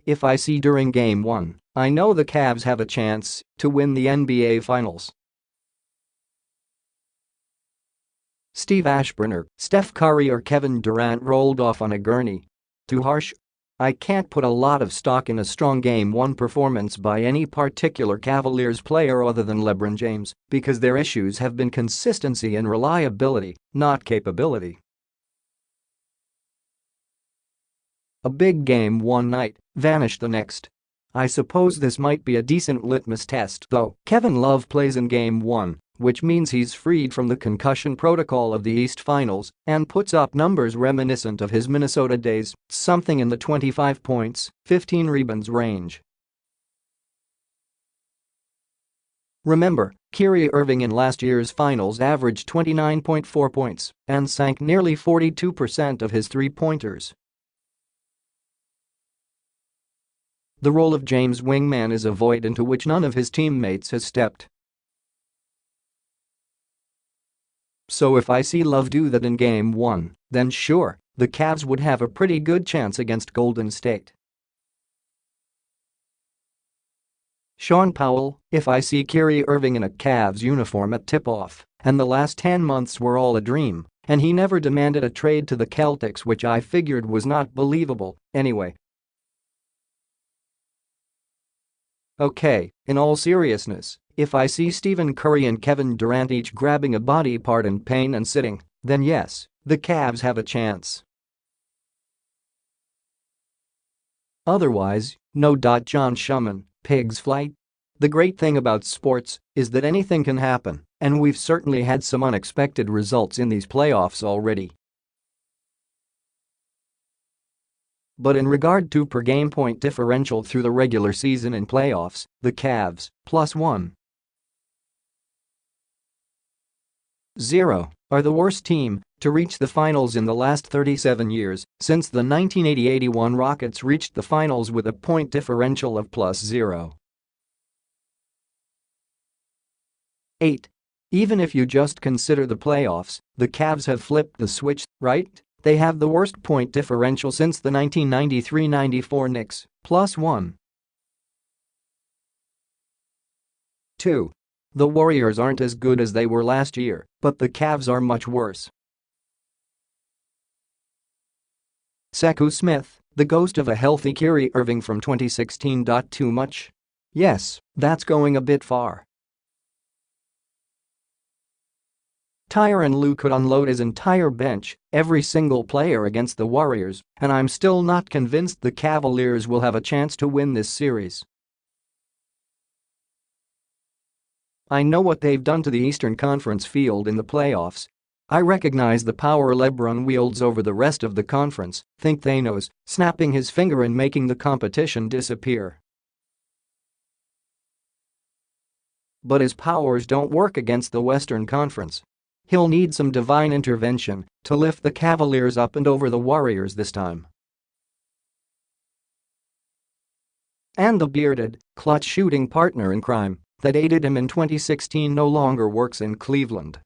if I see during Game 1, I know the Cavs have a chance to win the NBA Finals. Steve Aschburner, Steph Curry or Kevin Durant rolled off on a gurney. Too harsh? I can't put a lot of stock in a strong Game 1 performance by any particular Cavaliers player other than LeBron James because their issues have been consistency and reliability, not capability. A big Game 1 night vanished the next. I suppose this might be a decent litmus test though. Kevin Love plays in Game 1, which means he's freed from the concussion protocol of the East Finals and puts up numbers reminiscent of his Minnesota days, something in the 25 points, 15 rebounds range. Remember, Kyrie Irving in last year's finals averaged 29.4 points and sank nearly 42% of his three-pointers. The role of James' wingman is a void into which none of his teammates has stepped. So if I see Love do that in Game 1, then sure, the Cavs would have a pretty good chance against Golden State. Sean Powell, if I see Kyrie Irving in a Cavs uniform at tip-off, and the last 10 months were all a dream, and he never demanded a trade to the Celtics which I figured was not believable, anyway. Okay, in all seriousness, if I see Stephen Curry and Kevin Durant each grabbing a body part in pain and sitting, then yes, the Cavs have a chance. Otherwise, no. John Schumann, Pig's Flight. The great thing about sports is that anything can happen, and we've certainly had some unexpected results in these playoffs already. But in regard to per-game point differential through the regular season and playoffs, the Cavs, +1.0, are the worst team to reach the finals in the last 37 years since the 1980-81 Rockets reached the finals with a point differential of +0.8. Even if you just consider the playoffs, the Cavs have flipped the switch, right? They have the worst point differential since the 1993-94 Knicks, +1.2. The Warriors aren't as good as they were last year, but the Cavs are much worse. Sekou Smith, the ghost of a healthy Kyrie Irving from 2016. Too much? Yes, that's going a bit far. Tyronn Lue could unload his entire bench, every single player against the Warriors, and I'm still not convinced the Cavaliers will have a chance to win this series. I know what they've done to the Eastern Conference field in the playoffs. I recognize the power LeBron wields over the rest of the conference, think Thanos, snapping his finger and making the competition disappear. But his powers don't work against the Western Conference. He'll need some divine intervention to lift the Cavaliers up and over the Warriors this time. And the bearded, clutch shooting partner in crime that aided him in 2016 no longer works in Cleveland.